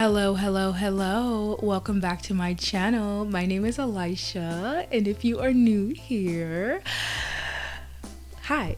Hello. Welcome back to my channel. My name is Aliesha, and if you are new here, hi.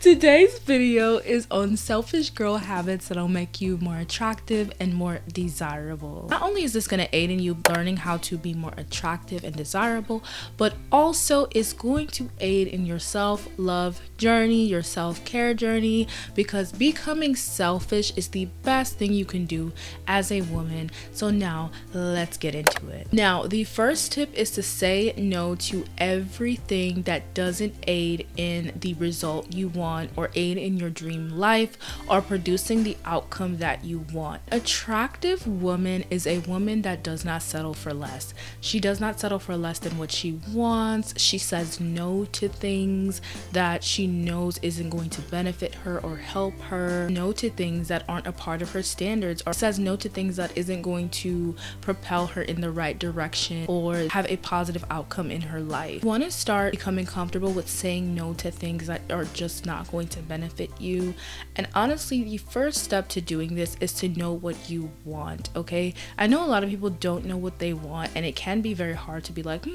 Today's video is on selfish girl habits that'll make you more attractive and more desirable. Not only is this going to aid in you learning how to be more attractive and desirable, but also it's going to aid in your self-love journey, your self-care journey, because becoming selfish is the best thing you can do as a woman. So now let's get into it. Now, the first tip is to say no to everything that doesn't aid in the result you want or aid in your dream life or producing the outcome that you want. Attractive woman is a woman that does not settle for less. She does not settle for less than what she wants. She says no to things that she knows isn't going to benefit her or help her. No to things that aren't a part of her standards, or says no to things that isn't going to propel her in the right direction or have a positive outcome in her life. You want to start becoming comfortable with saying no to things that are just not going to benefit you. And honestly, the first step to doing this is to know what you want. Okay, I know a lot of people don't know what they want, and it can be very hard to be like,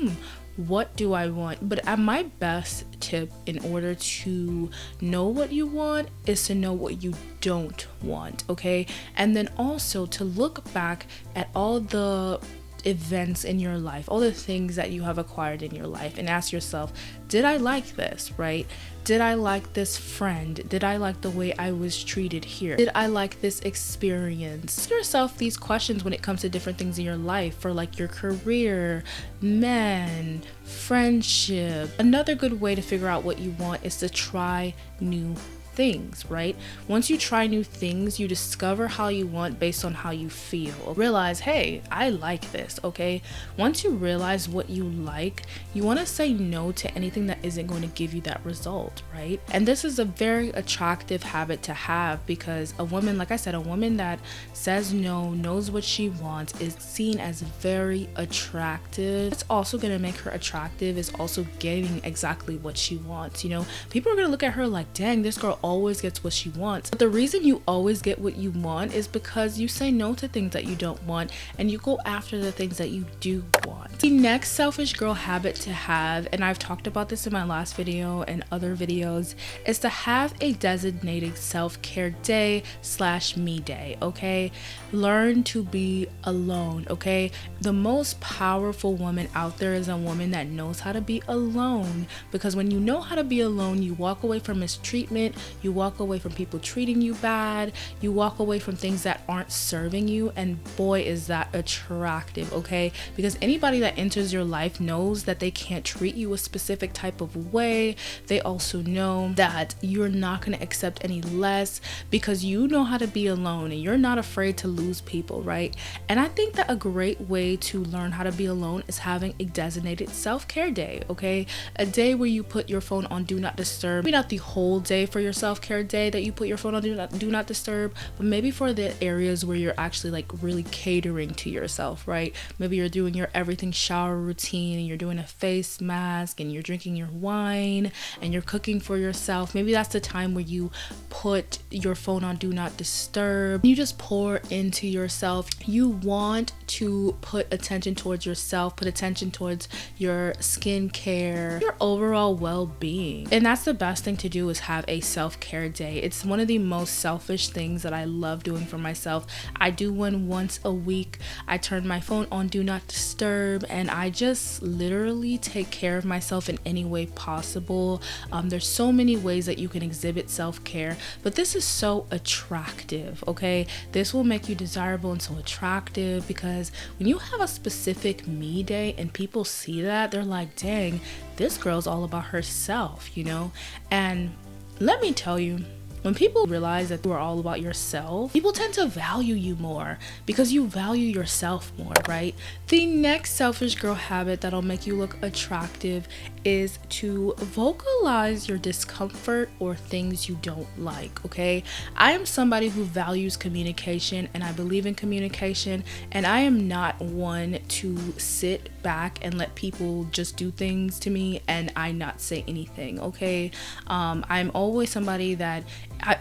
what do I want? But my best tip in order to know what you want is to know what you don't want. Okay, and then also to look back at all the events in your life, all the things that you have acquired in your life, and ask yourself, did I like this, right? Did I like this friend? Did I like the way I was treated here? Did I like this experience? Ask yourself these questions when it comes to different things in your life, for like your career, men, friendship. Another good way to figure out what you want is to try new things, right? Once you try new things, you discover how you want based on how you feel. Realize, hey, I like this, okay? Once you realize what you like, you want to say no to anything that isn't going to give you that result, right? And this is a very attractive habit to have, because a woman, like I said, a woman that says no, knows what she wants, is seen as very attractive. It's also going to make her attractive is also getting exactly what she wants. You know, people are going to look at her like, dang, this girl always gets what she wants. But the reason you always get what you want is because you say no to things that you don't want and you go after the things that you do want. The next selfish girl habit to have, and I've talked about this in my last video and other videos, is to have a designated self-care day / me day. Okay, learn to be alone. Okay, the most powerful woman out there is a woman that knows how to be alone, because when you know how to be alone, you walk away from mistreatment, you walk away from people treating you bad, you walk away from things that aren't serving you, and boy, is that attractive. Okay, because anybody that enters your life knows that they can't treat you a specific type of way. They also know that you're not going to accept any less because you know how to be alone and you're not afraid to lose people, right? And I think that a great way to learn how to be alone is having a designated self-care day. Okay, a day where you put your phone on do not disturb. Maybe not the whole day for your self-care day that you put your phone on do not disturb, but maybe for the areas where you're actually like really catering to yourself, right? Maybe you're doing your everything shower routine and you're doing a face mask and you're drinking your wine and you're cooking for yourself. Maybe that's the time where you put your phone on do not disturb. You just pour into yourself. You want to put attention towards yourself, put attention towards your skincare, your overall well-being. And that's the best thing to do, is have a self-care day. It's one of the most selfish things that I love doing for myself. I do one once a week. I turn my phone on do not disturb and I just literally take care of myself in any way possible. There's so many ways that you can exhibit self-care, but this is so attractive. Okay, this will make you desirable and so attractive, because when you have a specific me day and people see that, they're like, dang, this girl's all about herself, you know? And let me tell you, when people realize that you are all about yourself, people tend to value you more because you value yourself more, right? The next selfish girl habit that'll make you look attractive is to vocalize your discomfort or things you don't like. Okay, I am somebody who values communication and I believe in communication, and I am not one to sit back and let people just do things to me and I not say anything. Okay, I'm always somebody that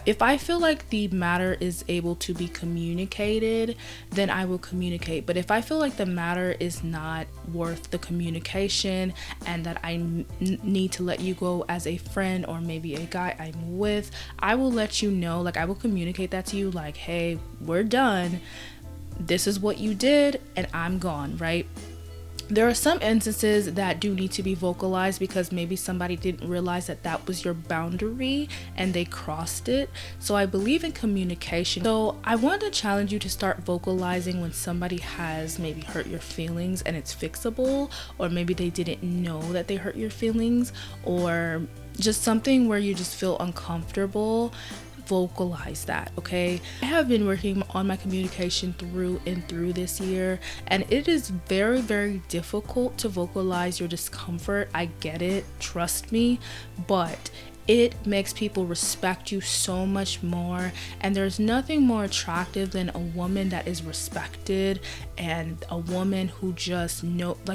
if I feel like the matter is able to be communicated, then I will communicate. But if I feel like the matter is not worth the communication and that I need to let you go as a friend or maybe a guy I'm with, I will let you know. Like, I will communicate that to you, like, hey, we're done. This is what you did and I'm gone, right? There are some instances that do need to be vocalized because maybe somebody didn't realize that that was your boundary and they crossed it. So I believe in communication. So I want to challenge you to start vocalizing when somebody has maybe hurt your feelings and it's fixable, or maybe they didn't know that they hurt your feelings, or just something where you just feel uncomfortable. Vocalize that, okay? I have been working on my communication through and through this year, and it is very, very difficult to vocalize your discomfort. I get it, trust me, but it makes people respect you so much more. And there's nothing more attractive than a woman that is respected, and a woman who just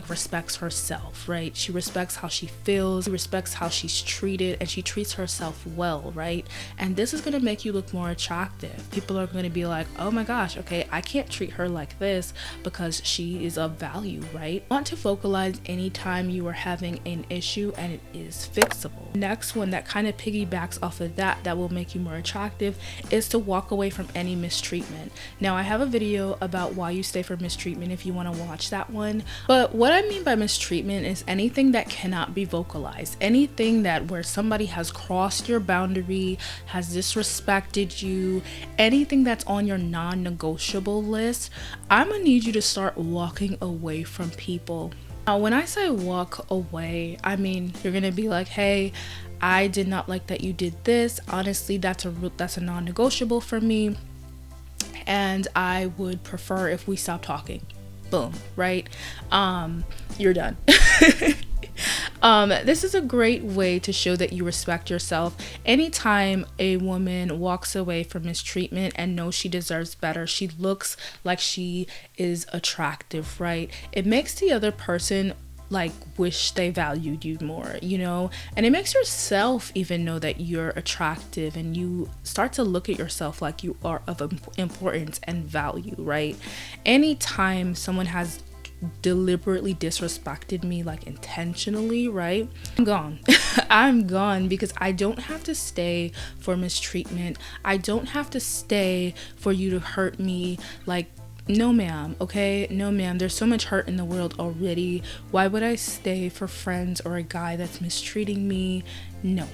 respects herself, right? She respects how she feels, she respects how she's treated, and she treats herself well, right? And this is going to make you look more attractive. People are going to be like, oh my gosh, okay, I can't treat her like this because she is of value, right? Want to vocalize anytime you are having an issue and it is fixable. Next one that kind of piggybacks off of that will make you more attractive is to walk away from any mistreatment. Now, I have a video about why you stay for mistreatment if you want to watch that one. But what I mean by mistreatment is anything that cannot be vocalized, anything that where somebody has crossed your boundary, has disrespected you, anything that's on your non-negotiable list. I'm gonna need you to start walking away from people. Now, when I say walk away, I mean you're gonna be like, hey, I did not like that you did this. Honestly, that's a non-negotiable for me, and I would prefer if we stop talking. Boom, right? You're done. This is a great way to show that you respect yourself. Anytime a woman walks away from mistreatment and knows she deserves better, she looks like she is attractive, right? It makes the other person like wish they valued you more, you know, and it makes yourself even know that you're attractive, and you start to look at yourself like you are of importance and value, right? Anytime someone has deliberately disrespected me, like intentionally, right, I'm gone. I'm gone, because I don't have to stay for mistreatment. I don't have to stay for you to hurt me. Like, no ma'am, okay? No ma'am, there's so much hurt in the world already. Why would I stay for friends or a guy that's mistreating me? No.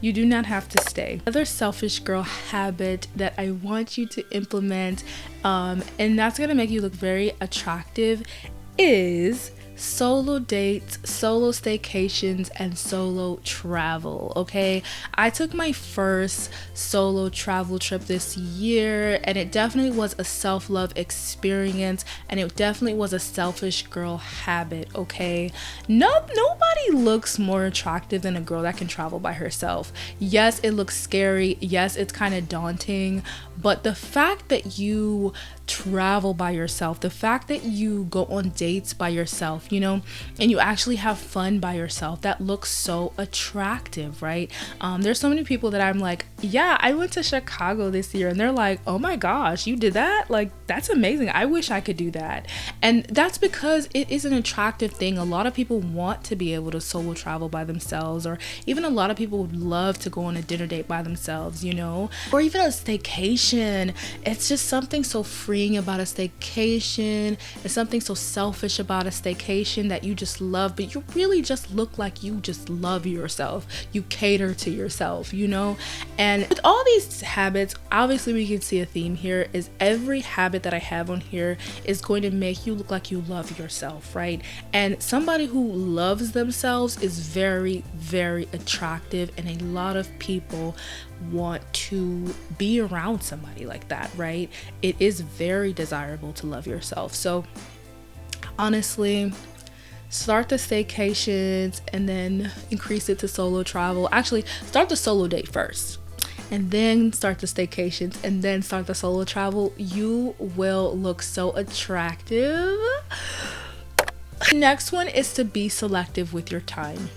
You do not have to stay. Another selfish girl habit that I want you to implement, and that's gonna make you look very attractive, is solo dates, solo staycations, and solo travel. Okay, I took my first solo travel trip this year, and it definitely was a self-love experience, and it definitely was a selfish girl habit. Okay, nobody looks more attractive than a girl that can travel by herself. Yes, it looks scary. Yes, it's kind of daunting, but the fact that you travel by yourself, the fact that you go on dates by yourself, you know, and you actually have fun by yourself, that looks so attractive, right? There's so many people that I'm like, yeah, I went to Chicago this year, and they're like, oh my gosh, you did that? Like, that's amazing. I wish I could do that. And that's because it is an attractive thing. A lot of people want to be able to solo travel by themselves, or even a lot of people would love to go on a dinner date by themselves, you know, or even a staycation. It's just something so freeing about a staycation. It's something so selfish about a staycation that you just love, but you really just look like you just love yourself. You cater to yourself, you know? And with all these habits, obviously we can see a theme here is every habit that I have on here is going to make you look like you love yourself, right? And somebody who loves themselves is very, very attractive, and a lot of people want to be around somebody like that, right? It is very desirable to love yourself. So honestly, start the staycations and then increase it to solo travel. Actually, start the solo date first, and then start the staycations, and then start the solo travel. You will look so attractive. Next one is to be selective with your time.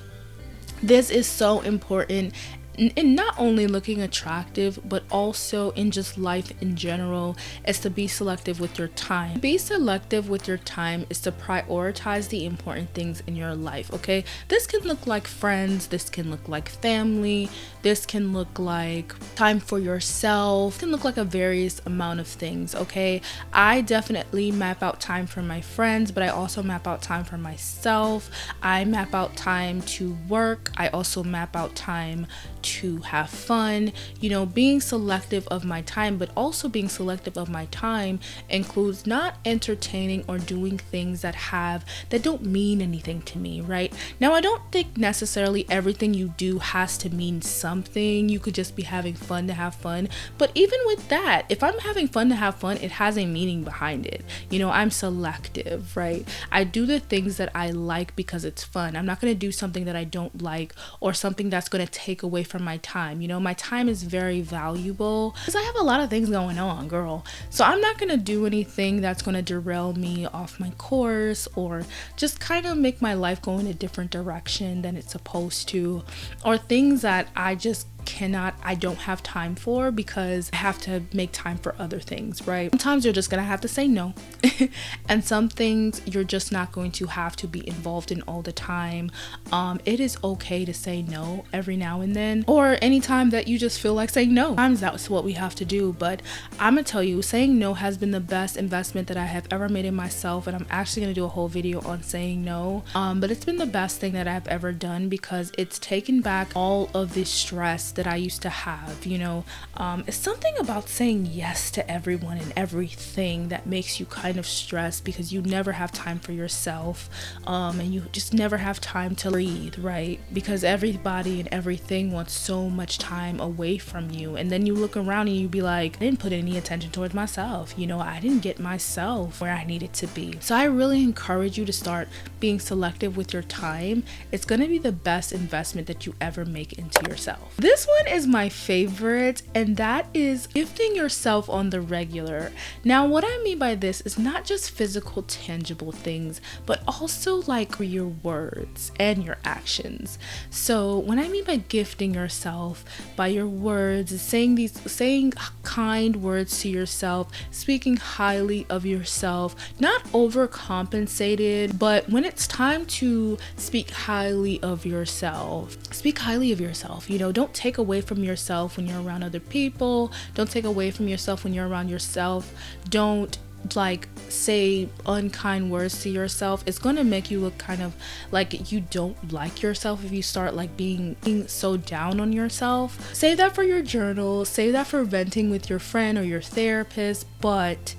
This is so important. in not only looking attractive, but also in just life in general, is to be selective with your time. Be selective with your time is to prioritize the important things in your life, okay? This can look like friends, this can look like family, this can look like time for yourself, it can look like a various amount of things, okay? I definitely map out time for my friends, but I also map out time for myself. I map out time to work. I also map out time to have fun. You know, being selective of my time, but also being selective of my time includes not entertaining or doing things that don't mean anything to me, right? Now, I don't think necessarily everything you do has to mean something. You could just be having fun to have fun. But even with that, if I'm having fun to have fun, it has a meaning behind it. You know, I'm selective, right? I do the things that I like because it's fun. I'm not going to do something that I don't like or something that's going to take away from my time. You know, my time is very valuable because I have a lot of things going on, girl. So I'm not going to do anything that's going to derail me off my course or just kind of make my life go in a different direction than it's supposed to, or things that I don't have time for because I have to make time for other things, right? Sometimes you're just gonna have to say no and some things you're just not going to have to be involved in all the time. It is okay to say no every now and then, or anytime that you just feel like saying no. Sometimes that's what we have to do, but I'm gonna tell you, saying no has been the best investment that I have ever made in myself, and I'm actually gonna do a whole video on saying no, but it's been the best thing that I've ever done because it's taken back all of this stress that I used to have. You know, it's something about saying yes to everyone and everything that makes you kind of stressed because you never have time for yourself, and you just never have time to breathe, right? Because everybody and everything wants so much time away from you, and then you look around and you be like, I didn't put any attention towards myself. You know, I didn't get myself where I needed to be. So I really encourage you to start being selective with your time. It's going to be the best investment that you ever make into yourself. This one is my favorite, and that is gifting yourself on the regular. Now, what I mean by this is not just physical, tangible things, but also like your words and your actions. So when I mean by gifting yourself by your words, saying kind words to yourself, speaking highly of yourself, not overcompensated, but when it's time to speak highly of yourself, speak highly of yourself. You know, don't take away from yourself when you're around other people. Don't take away from yourself when you're around yourself. Don't like say unkind words to yourself. It's going to make you look kind of like you don't like yourself if you start like being so down on yourself. Save that for your journal, save that for venting with your friend or your therapist, but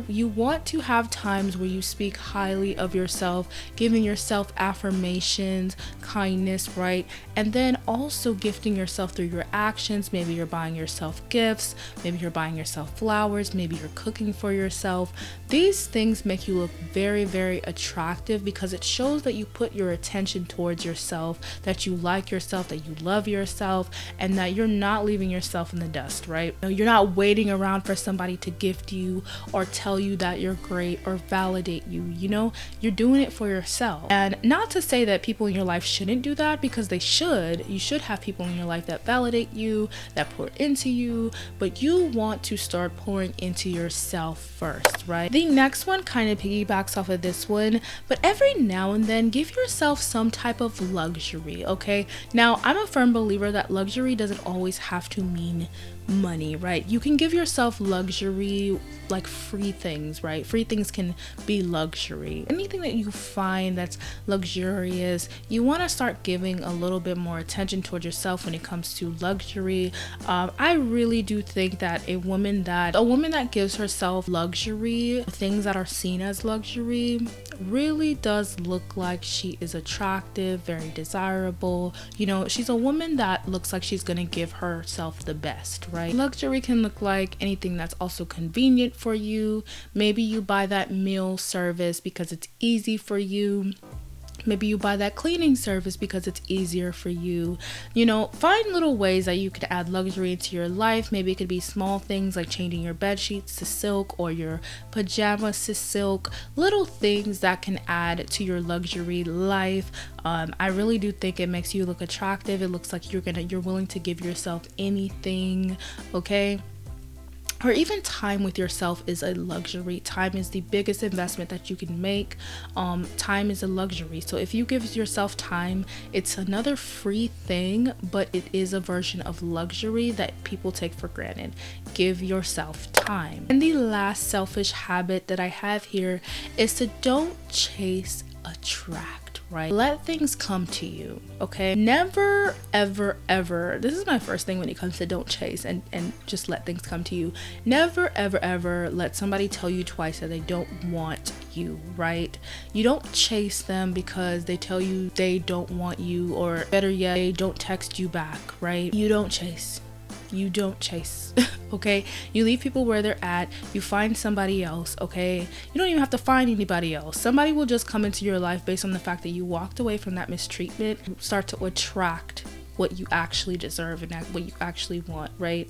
you want to have times where you speak highly of yourself, giving yourself affirmations, kindness, right? And then also gifting yourself through your actions. Maybe you're buying yourself gifts, maybe you're buying yourself flowers, maybe you're cooking for yourself. These things make you look very, very attractive because it shows that you put your attention towards yourself, that you like yourself, that you love yourself, and that you're not leaving yourself in the dust, right? You're not waiting around for somebody to gift you or tell you that you're great or validate you. You know, you're doing it for yourself. And not to say that people in your life shouldn't do that, because they should. You should have people in your life that validate you, that pour into you, but you want to start pouring into yourself first, right? The next one kind of piggybacks off of this one, but every now and then give yourself some type of luxury, okay? Now, I'm a firm believer that luxury doesn't always have to mean money, right? You can give yourself luxury like free things, right? Free things can be luxury. Anything that you find that's luxurious, you want to start giving a little bit more attention towards yourself when it comes to luxury. I really do think that a woman that gives herself luxury, things that are seen as luxury, really does look like she is attractive, very desirable. You know, she's a woman that looks like she's gonna give herself the best, right? Luxury can look like anything that's also convenient for you. Maybe you buy that meal service because it's easy for you. Maybe you buy that cleaning service because it's easier for you. You know, find little ways that you could add luxury into your life. Maybe it could be small things like changing your bed sheets to silk or your pajamas to silk. Little things that can add to your luxury life. I really do think it makes you look attractive. It looks like you're willing to give yourself anything, okay? Or even time with yourself is a luxury. Time is the biggest investment that you can make. Time is a luxury. So if you give yourself time, it's another free thing, but it is a version of luxury that people take for granted. Give yourself time. And the last selfish habit that I have here is to don't chase attract. Right? Let things come to you, okay? Never, ever, ever. This is my first thing when it comes to don't chase and just let things come to you. Never, ever, ever let somebody tell you twice that they don't want you, right? You don't chase them because they tell you they don't want you, or better yet, they don't text you back, right? You don't chase. You don't chase, okay? You leave people where they're at. You find somebody else, okay? You don't even have to find anybody else. Somebody will just come into your life based on the fact that you walked away from that mistreatment. Start to attract what you actually deserve and what you actually want, right?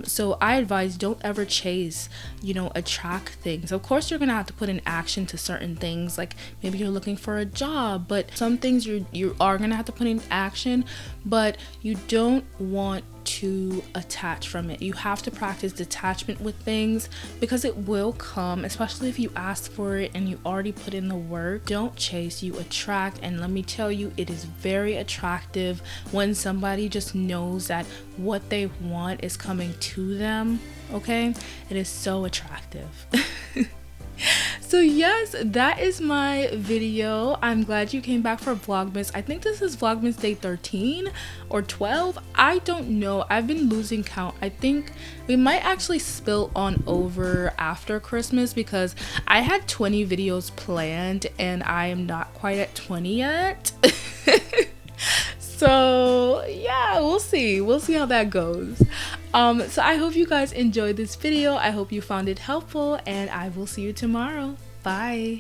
So I advise, don't ever chase, you know, attract things. Of course you're gonna have to put in action to certain things, like maybe you're looking for a job, but some things you are gonna have to put in action, but you don't want to attach from it. You have to practice detachment with things because it will come, especially if you ask for it and you already put in the work. Don't chase, you attract. And let me tell you, it is very attractive when somebody just knows that what they want is coming to them, okay? It is so attractive. So yes, that is my video. I'm glad you came back for Vlogmas. I think this is Vlogmas day 13 or 12. I don't know. I've been losing count. I think we might actually spill on over after Christmas because I had 20 videos planned and I am not quite at 20 yet. So yeah, we'll see how that goes. So I hope you guys enjoyed this video. I hope you found it helpful, and I will see you tomorrow. Bye.